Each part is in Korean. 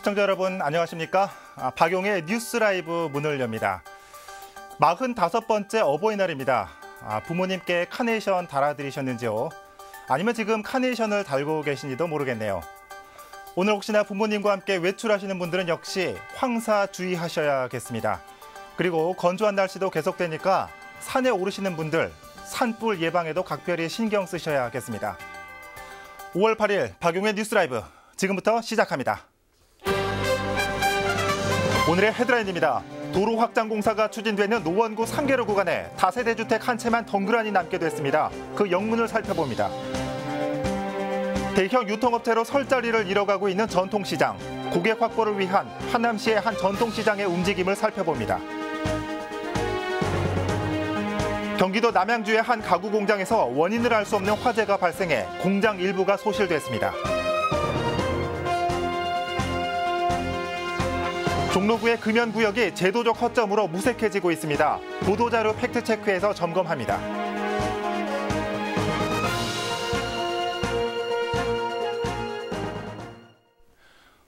시청자 여러분 안녕하십니까? 박용의 뉴스 라이브 문을 엽니다. 45번째 어버이날입니다. 부모님께 카네이션 달아드리셨는지요? 아니면 지금 카네이션을 달고 계신지도 모르겠네요. 오늘 혹시나 부모님과 함께 외출하시는 분들은 역시 황사 주의하셔야겠습니다. 그리고 건조한 날씨도 계속되니까 산에 오르시는 분들 산불 예방에도 각별히 신경 쓰셔야겠습니다. 5월 8일 박용의 뉴스 라이브 지금부터 시작합니다. 오늘의 헤드라인입니다. 도로 확장 공사가 추진되는 노원구 상계로 구간에 다세대 주택 한 채만 덩그러니 남게 됐습니다. 그 영문을 살펴봅니다. 대형 유통업체로 설 자리를 잃어가고 있는 전통시장. 고객 확보를 위한 하남시의 한 전통시장의 움직임을 살펴봅니다. 경기도 남양주의 한 가구 공장에서 원인을 알 수 없는 화재가 발생해 공장 일부가 소실됐습니다. 종로구의 금연구역이 제도적 허점으로 무색해지고 있습니다. 보도자료 팩트체크에서 점검합니다.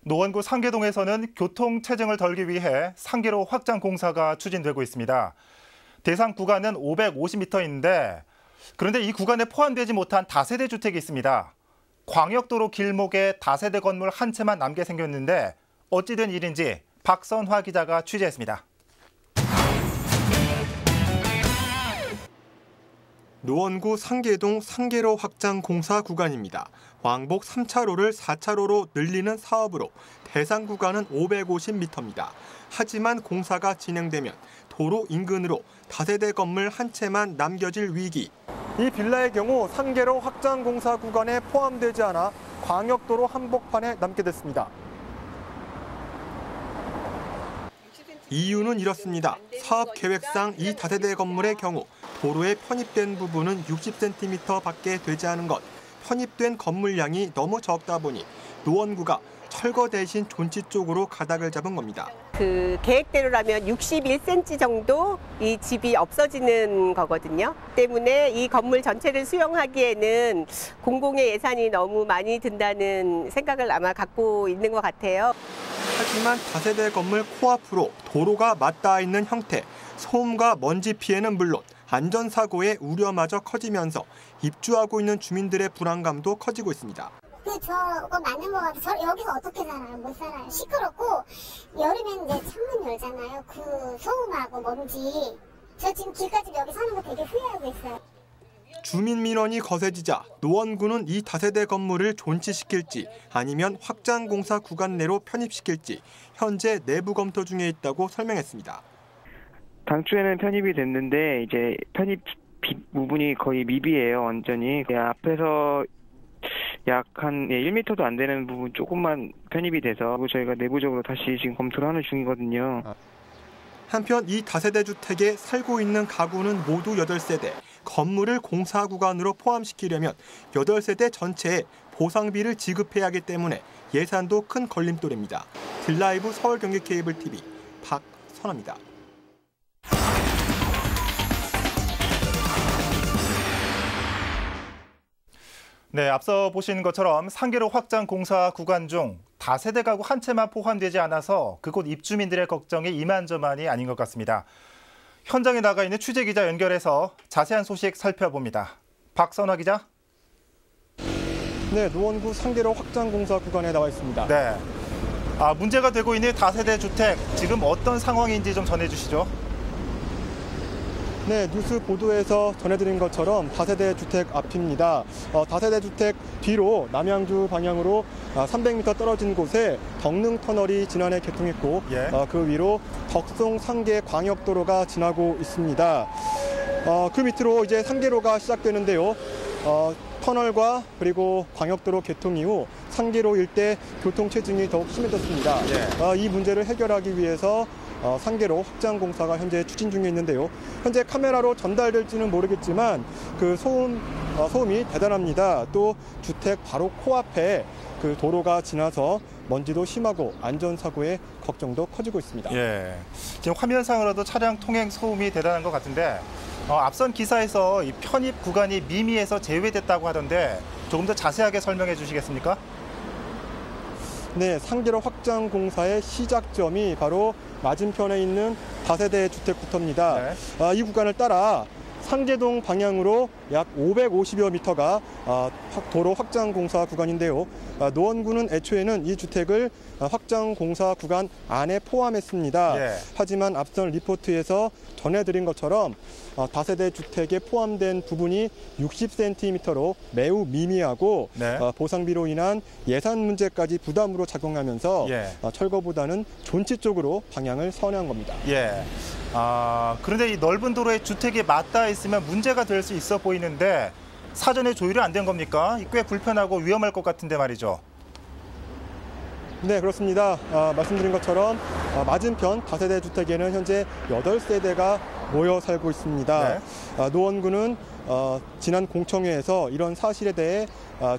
노원구 상계동에서는 교통체증을 덜기 위해 상계로 확장 공사가 추진되고 있습니다. 대상 구간은 550m인데 그런데 이 구간에 포함되지 못한 다세대 주택이 있습니다. 광역도로 길목에 다세대 건물 한 채만 남게 생겼는데 어찌 된 일인지 박선화 기자가 취재했습니다. 노원구 상계동 상계로 확장 공사 구간입니다. 왕복 3차로를 4차로로 늘리는 사업으로 대상 구간은 550m입니다. 하지만 공사가 진행되면 도로 인근으로 다세대 건물 한 채만 남겨질 위기. 이 빌라의 경우 상계로 확장 공사 구간에 포함되지 않아 광역도로 한복판에 남게 됐습니다. 이유는 이렇습니다. 사업 계획상 이 다세대 건물의 경우 도로에 편입된 부분은 60cm밖에 되지 않은 것. 편입된 건물량이 너무 적다 보니 노원구가 철거 대신 존치 쪽으로 가닥을 잡은 겁니다. 그 계획대로라면 61cm 정도 이 집이 없어지는 거거든요. 때문에 이 건물 전체를 수용하기에는 공공의 예산이 너무 많이 든다는 생각을 아마 갖고 있는 것 같아요. 하지만 다세대 건물 코앞으로 도로가 맞닿아 있는 형태, 소음과 먼지 피해는 물론 안전사고의 우려마저 커지면서 입주하고 있는 주민들의 불안감도 커지고 있습니다. 저거 맞는 것 같아요. 저 여기서 어떻게 살아요? 못 살아요. 시끄럽고 여름에는 이제 창문 열잖아요. 그 소음하고 먼지. 저 지금 길까지 여기 사는 거 되게 후회하고 있어요. 주민 민원이 거세지자 노원구는 이 다세대 건물을 존치시킬지 아니면 확장 공사 구간 내로 편입시킬지 현재 내부 검토 중에 있다고 설명했습니다. 당초에는 편입이 됐는데 이제 편입 부분이 거의 미비해요. 완전히 앞에서 약 한 1m도 안 되는 부분 조금만 편입이 돼서 저희가 내부적으로 다시 지금 검토를 하는 중이거든요. 한편 이 다세대 주택에 살고 있는 가구는 모두 8세대. 건물을 공사 구간으로 포함시키려면 8세대 전체에 보상비를 지급해야 하기 때문에 예산도 큰 걸림돌입니다. 딜라이브 서울 경기 케이블 TV 박선아입니다. 네, 앞서 보신 것처럼 상계로 확장 공사 구간 중 다세대 가구 한 채만 포함되지 않아서 그곳 입주민들의 걱정이 이만저만이 아닌 것 같습니다. 현장에 나가 있는 취재기자 연결해서 자세한 소식 살펴봅니다. 박선화 기자. 네, 노원구 상계로 확장 공사 구간에 나와 있습니다. 네, 문제가 되고 있는 다세대 주택 지금 어떤 상황인지 좀 전해주시죠. 네, 뉴스 보도에서 전해드린 것처럼 다세대 주택 앞입니다. 다세대 주택 뒤로 남양주 방향으로 300m 떨어진 곳에 덕능 터널이 지난해 개통했고 그 위로 덕송 상계 광역도로가 지나고 있습니다. 그 밑으로 이제 상계로가 시작되는데요. 터널과 그리고 광역도로 개통 이후 상계로 일대 교통체증이 더욱 심해졌습니다. 이 문제를 해결하기 위해서 상계로 확장 공사가 현재 추진 중에 있는데요. 현재 카메라로 전달될지는 모르겠지만 그 소음이 대단합니다. 또 주택 바로 코앞에 그 도로가 지나서 먼지도 심하고 안전사고의 걱정도 커지고 있습니다. 지금 화면상으로도 차량 통행 소음이 대단한 것 같은데 앞선 기사에서 이 편입 구간이 미미에서 제외됐다고 하던데 조금 더 자세하게 설명해 주시겠습니까? 네, 상계로 확장 공사의 시작점이 바로 맞은편에 있는 다세대 주택부터입니다. 네. 이 구간을 따라 상계동 방향으로 약 550여 미터가 도로 확장 공사 구간인데요. 노원구는 애초에는 이 주택을 확장 공사 구간 안에 포함했습니다. 예. 하지만 앞선 리포트에서 전해드린 것처럼 다세대 주택에 포함된 부분이 60cm로 매우 미미하고 네. 보상비로 인한 예산 문제까지 부담으로 작용하면서 예. 철거보다는 존치 쪽으로 방향을 선회한 겁니다. 예. 그런데 이 넓은 도로에 주택이 맞닿아 있으면 문제가 될 수 있어 보이는데 사전에 조율이 안 된 겁니까? 꽤 불편하고 위험할 것 같은데 말이죠. 네, 그렇습니다. 말씀드린 것처럼 맞은편 다세대 주택에는 현재 8세대가 모여 살고 있습니다. 네. 노원구는 지난 공청회에서 이런 사실에 대해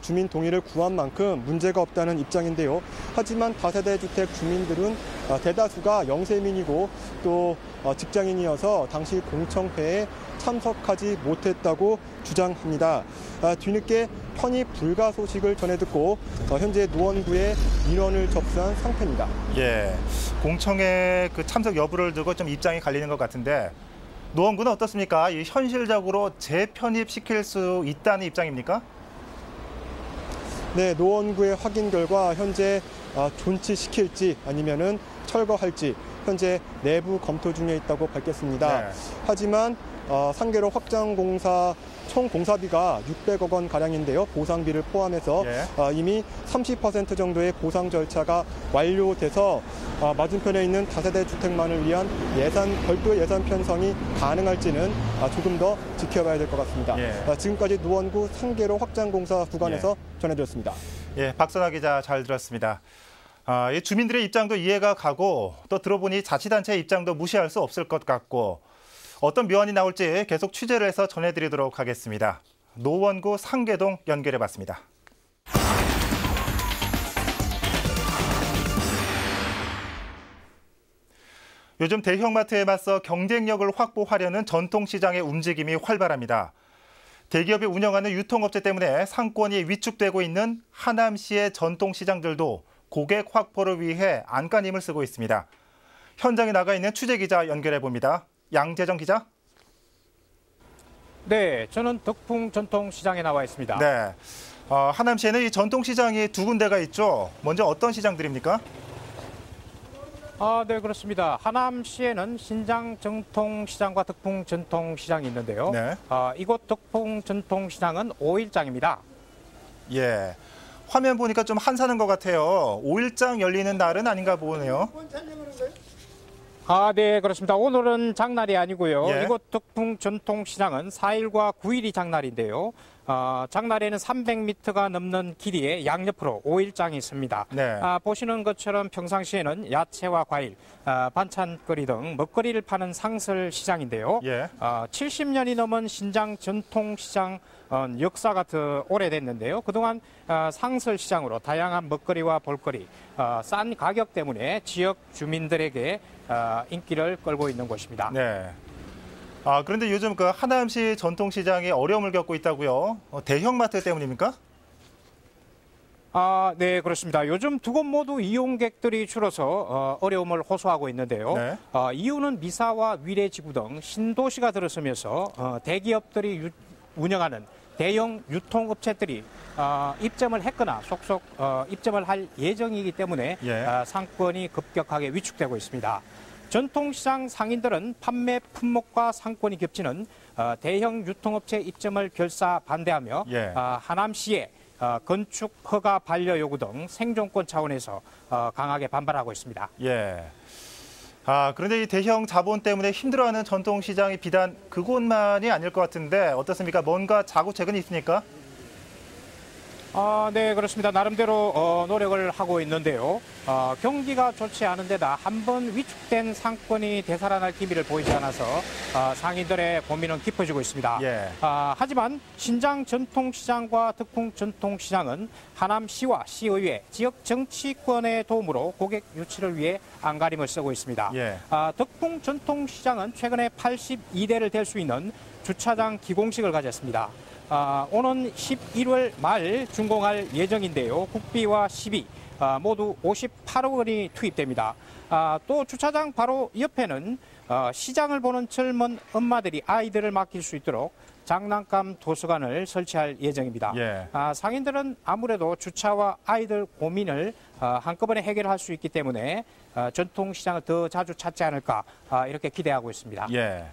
주민 동의를 구한 만큼 문제가 없다는 입장인데요. 하지만 다세대 주택 주민들은 대다수가 영세민이고 또 직장인이어서 당시 공청회에 참석하지 못했다고 주장합니다. 뒤늦게 편입 불가 소식을 전해 듣고 현재 노원구에 민원을 접수한 상태입니다. 예. 공청회 그 참석 여부를 두고 좀 입장이 갈리는 것 같은데 노원구는 어떻습니까? 이 현실적으로 재편입시킬 수 있다는 입장입니까? 네, 노원구의 확인 결과 현재 존치시킬지 아니면은 철거할지 현재 내부 검토 중에 있다고 밝혔습니다. 네. 하지만 상계로 확장 공사 총 공사비가 600억 원 가량인데요. 보상비를 포함해서 예. 이미 30% 정도의 보상 절차가 완료돼서 맞은편에 있는 다세대 주택만을 위한 별도 예산 편성이 가능할지는 조금 더 지켜봐야 될 것 같습니다. 예. 지금까지 노원구 상계로 확장 공사 구간에서 전해드렸습니다. 예, 박선화 기자 잘 들었습니다. 이 주민들의 입장도 이해가 가고 또 들어보니 자치단체의 입장도 무시할 수 없을 것 같고 어떤 묘안이 나올지 계속 취재를 해서 전해드리도록 하겠습니다. 노원구 상계동 연결해봤습니다. 요즘 대형마트에 맞서 경쟁력을 확보하려는 전통시장의 움직임이 활발합니다. 대기업이 운영하는 유통업체 때문에 상권이 위축되고 있는 하남시의 전통시장들도 고객 확보를 위해 안간힘을 쓰고 있습니다. 현장에 나가 있는 취재기자 연결해봅니다. 양재정 기자. 네, 저는 덕풍 전통시장에 나와 있습니다. 네, 하남시에는 이 전통시장이 두 군데가 있죠. 먼저 어떤 시장들입니까? 네, 그렇습니다. 하남시에는 신장 전통시장과 덕풍 전통시장이 있는데요. 네. 이곳 덕풍 전통시장은 5일장입니다. 예, 화면 보니까 좀 한산한 것 같아요. 5일장 열리는 날은 아닌가 보네요. 네, 그렇습니다. 오늘은 장날이 아니고요. 예. 이곳 덕풍 전통시장은 4일과 9일이 장날인데요. 장날에는 300m가 넘는 길이의 양옆으로 5일장이 있습니다. 네. 보시는 것처럼 평상시에는 야채와 과일, 반찬거리 등 먹거리를 파는 상설 시장인데요. 예. 70년이 넘은 신장 전통시장 역사가 더 오래됐는데요. 그동안 상설 시장으로 다양한 먹거리와 볼거리, 싼 가격 때문에 지역 주민들에게 인기를 끌고 있는 곳입니다. 네. 그런데 요즘 그 하남시 전통시장이 어려움을 겪고 있다고요? 대형마트 때문입니까? 네, 그렇습니다. 요즘 두 곳 모두 이용객들이 줄어서 어려움을 호소하고 있는데요. 네. 이유는 미사와 위례지구 등 신도시가 들어서면서 대기업들이 운영하는 대형 유통업체들이 입점을 했거나 속속 입점을 할 예정이기 때문에 예. 상권이 급격하게 위축되고 있습니다. 전통시장 상인들은 판매 품목과 상권이 겹치는 대형 유통업체 입점을 결사 반대하며 예. 하남시의 건축 허가 반려 요구 등 생존권 차원에서 강하게 반발하고 있습니다. 예. 그런데 이 대형 자본 때문에 힘들어하는 전통시장이 비단 그곳만이 아닐 것 같은데 어떻습니까? 뭔가 자구책은 있습니까? 네, 그렇습니다. 나름대로 노력을 하고 있는데요. 경기가 좋지 않은 데다 한 번 위축된 상권이 되살아날 기미를 보이지 않아서 상인들의 고민은 깊어지고 있습니다. 예. 하지만 신장 전통시장과 덕풍 전통시장은 하남시와 시의회, 지역 정치권의 도움으로 고객 유치를 위해 안간힘을 쓰고 있습니다. 예. 덕풍 전통시장은 최근에 82대를 댈 수 있는 주차장 기공식을 가졌습니다. 오는 11월 말 준공할 예정인데요. 국비와 시비 모두 58억 원이 투입됩니다. 또 주차장 바로 옆에는 시장을 보는 젊은 엄마들이 아이들을 맡길 수 있도록 장난감 도서관을 설치할 예정입니다. 예. 상인들은 아무래도 주차와 아이들 고민을 한꺼번에 해결할 수 있기 때문에 전통시장을 더 자주 찾지 않을까 이렇게 기대하고 있습니다. 예.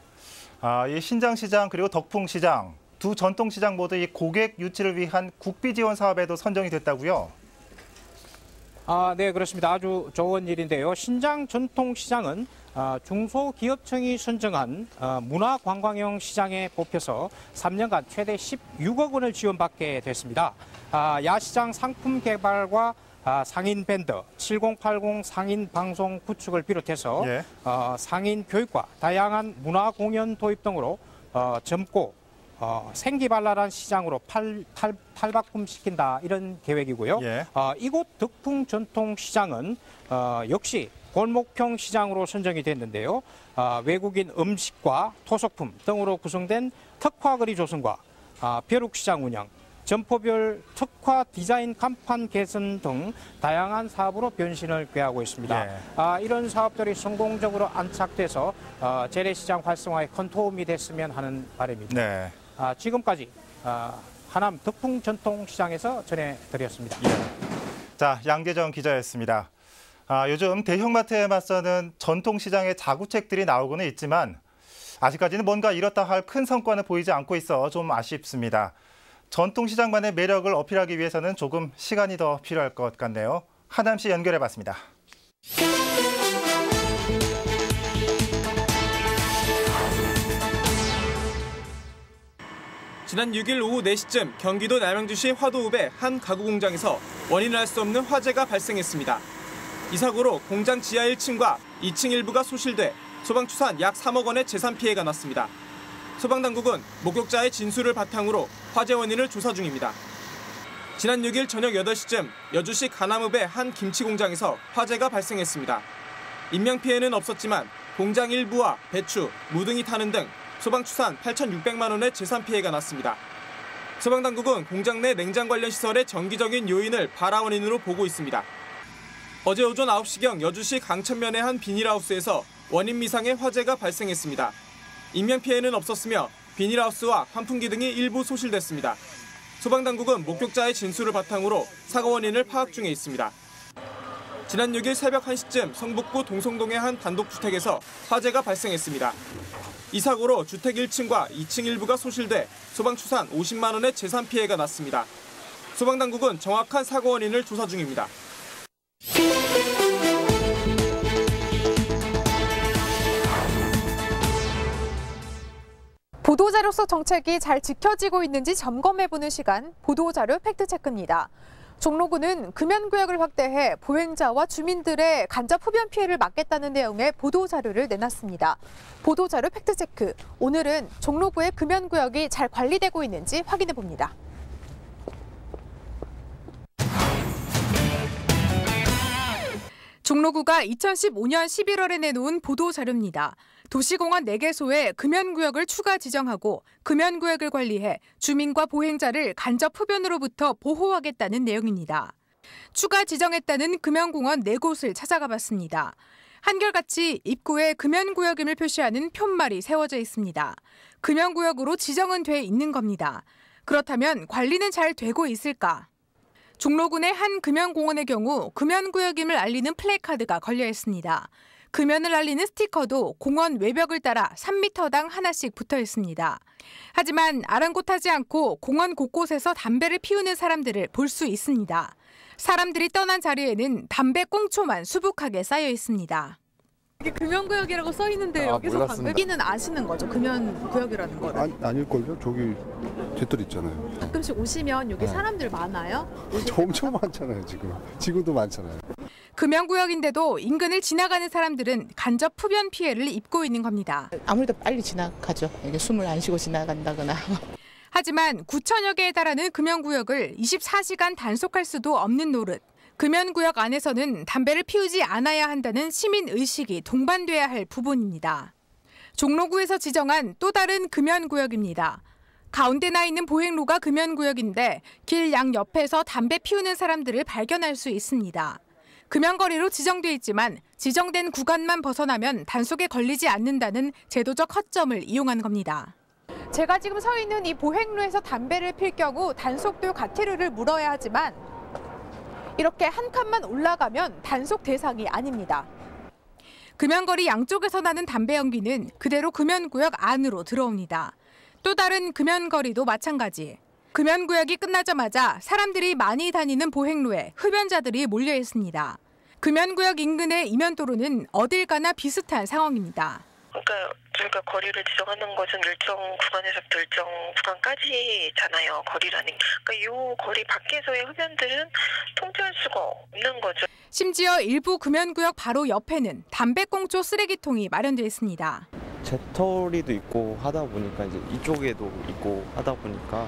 이 신장시장 그리고 덕풍시장 두 전통시장 모두 이 고객 유치를 위한 국비 지원 사업에도 선정이 됐다고요? 네, 그렇습니다. 아주 좋은 일인데요. 신장 전통시장은 중소기업청이 선정한 문화관광형 시장에 뽑혀서 3년간 최대 16억 원을 지원받게 됐습니다. 야시장 상품 개발과 상인 밴드, 7080 상인 방송 구축을 비롯해서 예. 상인 교육과 다양한 문화 공연 도입 등으로 젊고 생기발랄한 시장으로 탈바꿈시킨다 이런 계획이고요. 예. 이곳 덕풍 전통시장은 역시 골목형 시장으로 선정이 됐는데요. 외국인 음식과 토속품 등으로 구성된 특화거리 조성과 벼룩시장 운영, 점포별 특화 디자인 간판 개선 등 다양한 사업으로 변신을 꾀하고 있습니다. 예. 이런 사업들이 성공적으로 안착돼서 재래시장 활성화에 큰 도움이 됐으면 하는 바람입니다. 네. 지금까지 하남 덕풍 전통시장에서 전해드렸습니다. 예. 자, 양재정 기자였습니다. 요즘 대형마트에 맞서는 전통시장의 자구책들이 나오고는 있지만 아직까지는 뭔가 이렇다 할 큰 성과는 보이지 않고 있어 좀 아쉽습니다. 전통시장만의 매력을 어필하기 위해서는 조금 시간이 더 필요할 것 같네요. 하남시 연결해봤습니다. 지난 6일 오후 4시쯤 경기도 남양주시 화도읍의 한 가구 공장에서 원인을 알 수 없는 화재가 발생했습니다. 이 사고로 공장 지하 1층과 2층 일부가 소실돼 소방추산 약 3억 원의 재산 피해가 났습니다. 소방당국은 목격자의 진술을 바탕으로 화재 원인을 조사 중입니다. 지난 6일 저녁 8시쯤 여주시 가남읍의 한 김치 공장에서 화재가 발생했습니다. 인명피해는 없었지만 공장 일부와 배추, 무 등이 타는 등 소방추산 8,600만 원의 재산 피해가 났습니다. 소방당국은 공장 내 냉장 관련 시설의 정기적인 요인을 발화 원인으로 보고 있습니다. 어제 오전 9시경 여주시 강천면의 한 비닐하우스에서 원인 미상의 화재가 발생했습니다. 인명피해는 없었으며 비닐하우스와 환풍기 등이 일부 소실됐습니다. 소방당국은 목격자의 진술을 바탕으로 사고 원인을 파악 중에 있습니다. 지난 6일 새벽 1시쯤 성북구 동성동의 한 단독주택에서 화재가 발생했습니다. 이 사고로 주택 1층과 2층 일부가 소실돼 소방추산 50만 원의 재산 피해가 났습니다. 소방당국은 정확한 사고 원인을 조사 중입니다. 보도자료 속 정책이 잘 지켜지고 있는지 점검해보는 시간, 보도자료 팩트체크입니다. 종로구는 금연구역을 확대해 보행자와 주민들의 간접 흡연 피해를 막겠다는 내용의 보도자료를 내놨습니다. 보도자료 팩트체크, 오늘은 종로구의 금연구역이 잘 관리되고 있는지 확인해봅니다. 종로구가 2015년 11월에 내놓은 보도자료입니다. 도시공원 4개소에 금연구역을 추가 지정하고 금연구역을 관리해 주민과 보행자를 간접 흡연으로부터 보호하겠다는 내용입니다. 추가 지정했다는 금연공원 4곳을 찾아가 봤습니다. 한결같이 입구에 금연구역임을 표시하는 푯말이 세워져 있습니다. 금연구역으로 지정은 돼 있는 겁니다. 그렇다면 관리는 잘 되고 있을까? 종로군의 한 금연공원의 경우 금연구역임을 알리는 플래카드가 걸려 있습니다. 금연을 알리는 스티커도 공원 외벽을 따라 3m당 하나씩 붙어 있습니다. 하지만 아랑곳하지 않고 공원 곳곳에서 담배를 피우는 사람들을 볼 수 있습니다. 사람들이 떠난 자리에는 담배 꽁초만 수북하게 쌓여 있습니다. 이게 금연구역이라고 써 있는데 여기서 몰랐습니다. 담배기는 아시는 거죠? 금연구역이라는 거를? 아닐걸요? 저기 뒷뜰 있잖아요. 가끔씩 오시면 여기 네. 사람들 많아요? 엄청 많잖아요, 지금. 지금도 많잖아요. 금연구역인데도 인근을 지나가는 사람들은 간접 흡연 피해를 입고 있는 겁니다. 아무래도 빨리 지나가죠. 이게 숨을 안 쉬고 지나간다거나. 하지만 9천여 개에 달하는 금연구역을 24시간 단속할 수도 없는 노릇. 금연구역 안에서는 담배를 피우지 않아야 한다는 시민의식이 동반돼야 할 부분입니다. 종로구에서 지정한 또 다른 금연구역입니다. 가운데 나 있는 보행로가 금연구역인데 길 양 옆에서 담배 피우는 사람들을 발견할 수 있습니다. 금연거리로 지정돼 있지만 지정된 구간만 벗어나면 단속에 걸리지 않는다는 제도적 허점을 이용한 겁니다. 제가 지금 서 있는 이 보행로에서 담배를 필 경우 단속도 과태료를 물어야 하지만 이렇게 한 칸만 올라가면 단속 대상이 아닙니다. 금연거리 양쪽에서 나는 담배 연기는 그대로 금연구역 안으로 들어옵니다. 또 다른 금연거리도 마찬가지. 금연구역이 끝나자마자 사람들이 많이 다니는 보행로에 흡연자들이 몰려 있습니다. 금연구역 인근의 이면도로는 어딜 가나 비슷한 상황입니다. 그러니까 저희가 거리를 지정하는 것은 일정 구간에서부터 일정 구간까지잖아요. 거리라는. 그러니까 이 거리 밖에서의 흡연들은 통제할 수가 없는 거죠. 심지어 일부 금연구역 바로 옆에는 담배꽁초 쓰레기통이 마련되어 있습니다. 재터리도 있고 하다 보니까 이제 이쪽에도 있고 하다 보니까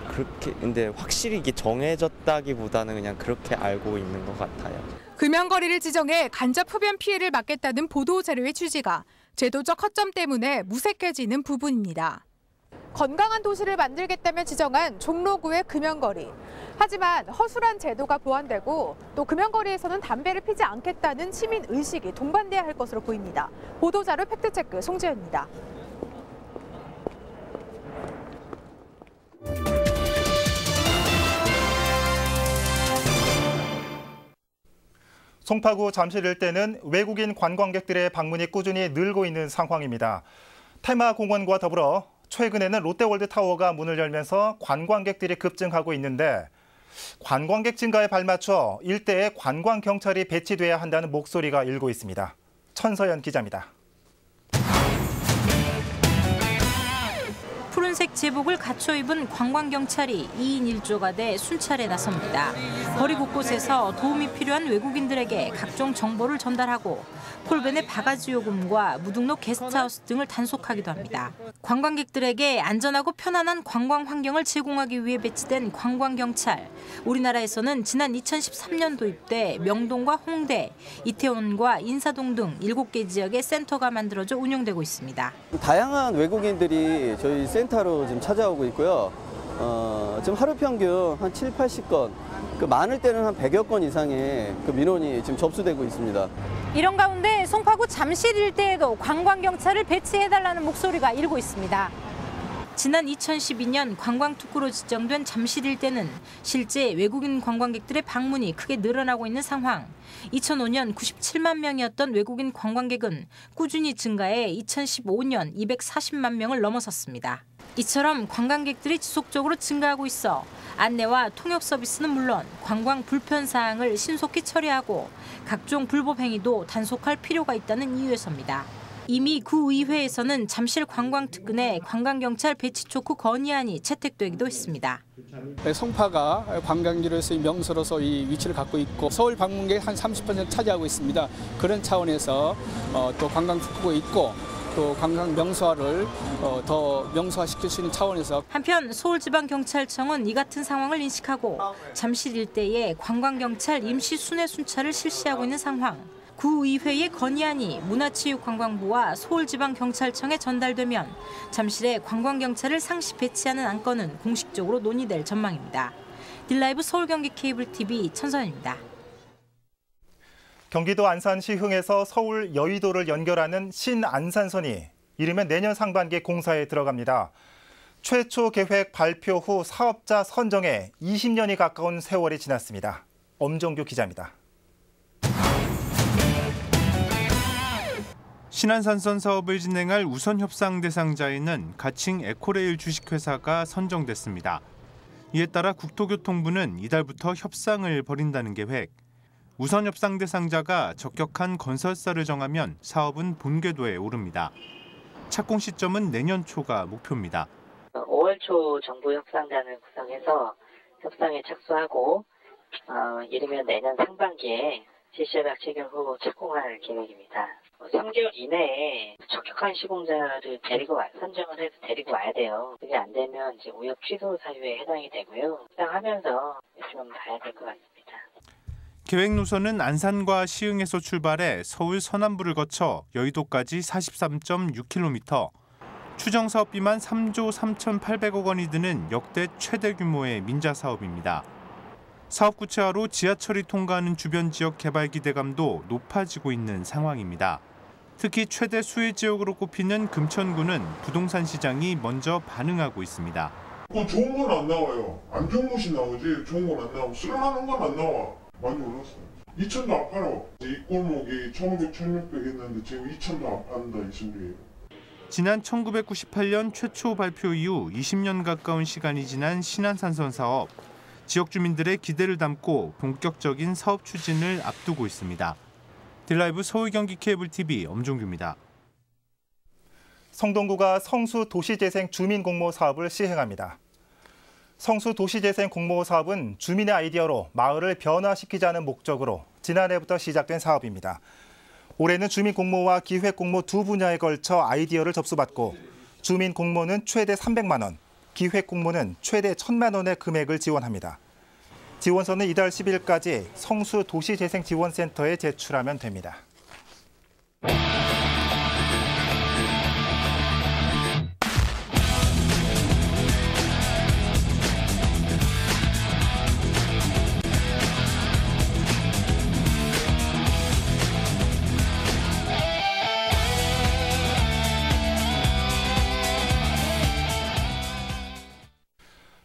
그렇게 근데 확실히 이게 정해졌다기보다는 그냥 그렇게 알고 있는 것 같아요. 금연거리를 지정해 간접 흡연 피해를 막겠다는 보도 자료의 취지가 제도적 허점 때문에 무색해지는 부분입니다. 건강한 도시를 만들겠다며 지정한 종로구의 금연거리. 하지만 허술한 제도가 보완되고 또 금연거리에서는 담배를 피지 않겠다는 시민 의식이 동반돼야 할 것으로 보입니다. 보도자료 팩트체크 송지현입니다. 송파구 잠실 일대는 외국인 관광객들의 방문이 꾸준히 늘고 있는 상황입니다. 테마공원과 더불어 최근에는 롯데월드타워가 문을 열면서 관광객들이 급증하고 있는데 관광객 증가에 발맞춰 일대에 관광경찰이 배치돼야 한다는 목소리가 일고 있습니다. 천서연 기자입니다. 푸른색 제복을 갖춰 입은 관광경찰이 2인 1조가 돼 순찰에 나섭니다. 거리 곳곳에서 도움이 필요한 외국인들에게 각종 정보를 전달하고 폴벤의 바가지 요금과 무등록 게스트하우스 등을 단속하기도 합니다. 관광객들에게 안전하고 편안한 관광 환경을 제공하기 위해 배치된 관광경찰. 우리나라에서는 지난 2013년 도입돼 명동과 홍대, 이태원과 인사동 등 7개 지역에 센터가 만들어져 운영되고 있습니다. 다양한 외국인들이 저희 센터로 지금 찾아오고 있고요. 지금 하루 평균 한 7, 80건, 많을 때는 한 100여 건 이상의 민원이 지금 접수되고 있습니다. 이런 가운데 송파구 잠실 일대에도 관광경찰을 배치해달라는 목소리가 일고 있습니다. 지난 2012년 관광특구로 지정된 잠실 일대는 실제 외국인 관광객들의 방문이 크게 늘어나고 있는 상황. 2005년 97만 명이었던 외국인 관광객은 꾸준히 증가해 2015년 240만 명을 넘어섰습니다. 이처럼 관광객들이 지속적으로 증가하고 있어 안내와 통역 서비스는 물론 관광 불편 사항을 신속히 처리하고 각종 불법 행위도 단속할 필요가 있다는 이유에서입니다. 이미 구의회에서는 잠실 관광특근에 관광경찰 배치 촉구 건의안이 채택되기도 했습니다. 송파가 관광지로서의 명소로서 이 위치를 갖고 있고 서울 방문객 한 30% 차지하고 있습니다. 그런 차원에서 또 관광특구가 있고 또 관광 명소화를 더 명소화시킬 수 있는 차원에서 한편 서울지방경찰청은 이 같은 상황을 인식하고 잠실 일대에 관광경찰 임시 순회 순찰을 실시하고 있는 상황. 구의회의 건의안이 문화체육관광부와 서울지방경찰청에 전달되면 잠실에 관광경찰을 상시 배치하는 안건은 공식적으로 논의될 전망입니다. 딜라이브 서울경기 케이블TV 천선입니다. 경기도 안산 시흥에서 서울 여의도를 연결하는 신안산선이 이르면 내년 상반기에 공사에 들어갑니다. 최초 계획 발표 후 사업자 선정에 20년이 가까운 세월이 지났습니다. 엄정규 기자입니다. 신안산선 사업을 진행할 우선 협상 대상자에는 가칭 에코레일 주식회사가 선정됐습니다. 이에 따라 국토교통부는 이달부터 협상을 벌인다는 계획. 우선 협상 대상자가 적격한 건설사를 정하면 사업은 본궤도에 오릅니다. 착공 시점은 내년 초가 목표입니다. 5월 초 정부 협상단을 구성해서 협상에 착수하고 이르면 내년 상반기에 실시계약 체결 후 착공할 계획입니다. 3개월 이내에 적격한 시공자를 선정을 해서 데리고 와야 돼요. 그게 안 되면 이제 우역 취소 사유에 해당이 되고요. 협상하면서 좀 봐야 될 것 같습니다. 계획 노선은 안산과 시흥에서 출발해 서울 서남부를 거쳐 여의도까지 43.6km, 추정 사업비만 3조 3,800억 원이 드는 역대 최대 규모의 민자 사업입니다. 사업 구체화로 지하철이 통과하는 주변 지역 개발 기대감도 높아지고 있는 상황입니다. 특히 최대 수혜 지역으로 꼽히는 금천구는 부동산 시장이 먼저 반응하고 있습니다. 좋은 건 안 나와요. 안 좋은 것이 나오지 좋은 건 안 나오고 쓸만한 건 안 나와. 많이 올랐어요. 2천도 안 팔어. 이 골목이 1,500, 1,600 했는데 지금 2천도 안 판다 이 소리예요. 지난 1998년 최초 발표 이후 20년 가까운 시간이 지난 신안산선 사업. 지역 주민들의 기대를 담고 본격적인 사업 추진을 앞두고 있습니다. 딜라이브 서울 경기 케이블 TV 엄종규입니다. 성동구가 성수 도시재생 주민공모 사업을 시행합니다. 성수 도시재생 공모 사업은 주민의 아이디어로 마을을 변화시키자는 목적으로 지난해부터 시작된 사업입니다. 올해는 주민공모와 기획공모 두 분야에 걸쳐 아이디어를 접수받고 주민공모는 최대 300만 원, 기획공모는 최대 1,000만 원의 금액을 지원합니다. 지원서는 이달 10일까지 성수 도시재생지원센터에 제출하면 됩니다.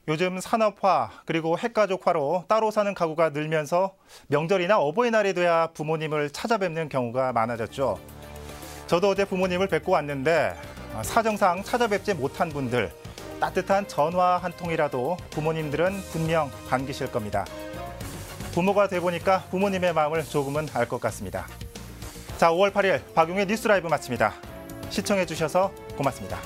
요즘 산업화 그리고 핵가족화로 따로 사는 가구가 늘면서 명절이나 어버이날이 돼야 부모님을 찾아뵙는 경우가 많아졌죠. 저도 어제 부모님을 뵙고 왔는데 사정상 찾아뵙지 못한 분들, 따뜻한 전화 한 통이라도 부모님들은 분명 반기실 겁니다. 부모가 돼보니까 부모님의 마음을 조금은 알 것 같습니다. 자, 5월 8일 박용의 뉴스 라이브 마칩니다. 시청해주셔서 고맙습니다.